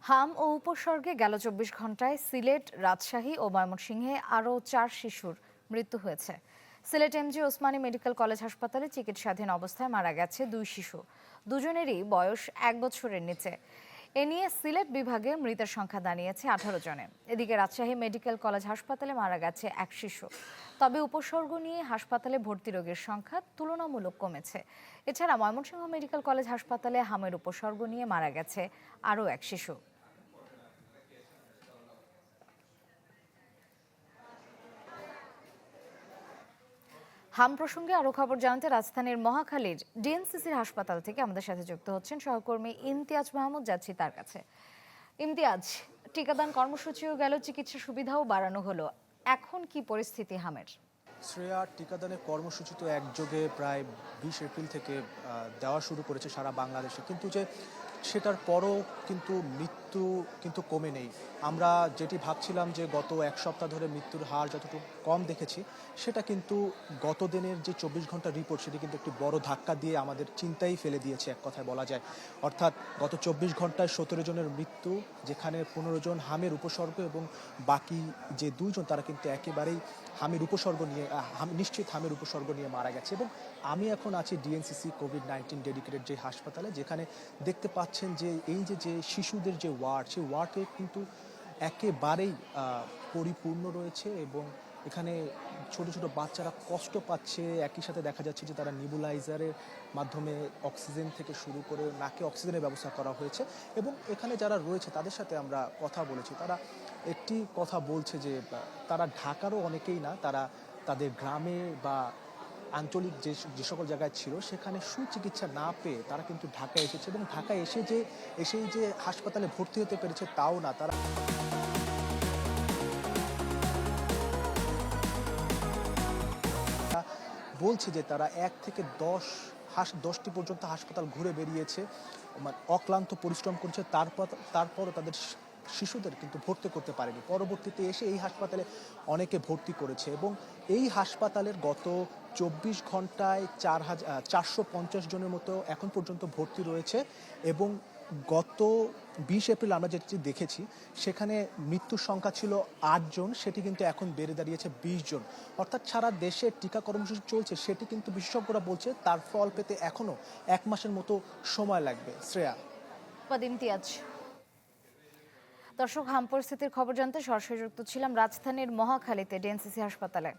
হাম ও উপসর্গে গেল ২৪ ঘন্টায় সিলেট, রাজশাহী ও ময়মনসিংহে আরও ৪ শিশুর মৃত্যু হয়েছে। Sylhet MG Osmani medical college হাসপাতালে চিকিৎসাধীন অবস্থায় মারা গেছে ২ শিশু। দুজনেরই বয়স ১ বছরের নিচে। এ নিয়ে সিলেট বিভাগে মৃতের সংখ্যা দাঁড়িয়েছে ১৮ জনে। এদিকে রাজশাহী মেডিকেল কলেজ হাসপাতালে মারা গেছে ১ শিশু। তবে উপসর্গ নিয়ে হাসপাতালে ভর্তি রোগীর সংখ্যা তুলনামূলক কমেছে। এছাড়া ময়মনসিংহ মেডিকেল কলেজ হাসপাতালে হামের উপসর্গ নিয়ে মারা গেছে আরও ১ শিশু। হাম প্রসঙ্গে আরো খবর জানাতে রাজধানীর মহাখালীর ডিএনসিসির হাসপাতাল থেকে আমাদের সাথে যুক্ত হচ্ছেন সহকর্মী ইমতিয়াজ মাহমুদ। যাচ্ছি তার কাছে। ইমতিয়াজ, টিকাদান কর্মসূচিও গেল, চিকিৎসা সুবিধাও বাড়ানো হলো, এখন কি পরিস্থিতি হামের? শ্রেয়া, টিকাদানের কর্মসূচি তো একযোগে প্রায় ২০ এপ্রিল থেকে দেওয়া শুরু করেছে সারা বাংলাদেশে, কিন্তু সেটার পরও কিন্তু মৃত্যু কিন্তু কমে নেই। আমরা যেটি ভাবছিলাম যে গত এক সপ্তাহ ধরে মৃত্যুর হার যতটুকু কম দেখেছি, সেটা কিন্তু গত দিনের যে ২৪ ঘন্টার রিপোর্ট সেটি কিন্তু একটি বড় ধাক্কা দিয়ে আমাদের চিন্তাই ফেলে দিয়েছে, এক কথায় বলা যায়। অর্থাৎ গত ২৪ ঘন্টায় ১৭ জনের মৃত্যু, যেখানে ১৫ জন হামের উপসর্গ এবং বাকি যে ২ জন তারা কিন্তু একেবারেই হামের উপসর্গ নিয়ে নিশ্চিত হামের উপসর্গ নিয়ে মারা গেছে। এবং আমি এখন আছি ডিএনসিসি কোভিড-১৯ ডেডিকেটেড যে হাসপাতালে, যেখানে দেখতে পাচ্ছেন যে এই যে শিশুদের যে ওয়ার্ড, সেই ওয়ার্ডে কিন্তু একেবারেই পরিপূর্ণ রয়েছে এবং এখানে ছোট ছোট বাচ্চারা কষ্ট পাচ্ছে। একই সাথে দেখা যাচ্ছে যে তারা নিবুলাইজারের মাধ্যমে অক্সিজেন থেকে শুরু করে নাকে অক্সিজেনের ব্যবস্থা করা হয়েছে। এবং এখানে যারা রয়েছে তাদের সাথে আমরা কথা বলেছি, তারা একটি কথা বলছে যে তারা ঢাকারও অনেকেই না, তারা তাদের গ্রামে বা আঞ্চলিক যে সকল জায়গায় ছিল সেখানে সুচিকিৎসা না পেয়ে তারা কিন্তু ঢাকায় এসেছে, এবং ঢাকায় এসেই যে হাসপাতালে ভর্তি হতে পেরেছে তাও না। তারা বলছে যে তারা ১ থেকে ১০টি পর্যন্ত হাসপাতাল ঘুরে বেরিয়েছে, মানে অক্লান্ত পরিশ্রম করছে, তারপরও তাদের শিশুদের কিন্তু ভর্তি করতে পারেনি। পরবর্তীতে এসে এই হাসপাতালে অনেকে ভর্তি করেছে এবং এই হাসপাতালের গত ২৪ ঘন্টায় ৪৫০ জনের মতো এখন পর্যন্ত ভর্তি রয়েছে। এবং গত ২০ এপ্রিল আমরা যেটি দেখেছি, সেখানে মৃত্যুর সংখ্যা ছিল ৮ জন, সেটি কিন্তু এখন বেড়ে দাঁড়িয়েছে ২০ জন। অর্থাৎ সারা দেশে টিকা কর্মসূচি চলছে, সেটি কিন্তু বিশেষজ্ঞরা বলছে তার ফল পেতে এখনো ১ মাসের মতো সময় লাগবে। শ্রেয়া। ইমতিয়াজ, দর্শক, হাম পরিস্থিতির খবর জানতে সরাসরি যুক্ত ছিলাম রাজধানীর মহাখালীতে ডিএনসিসি হাসপাতালে।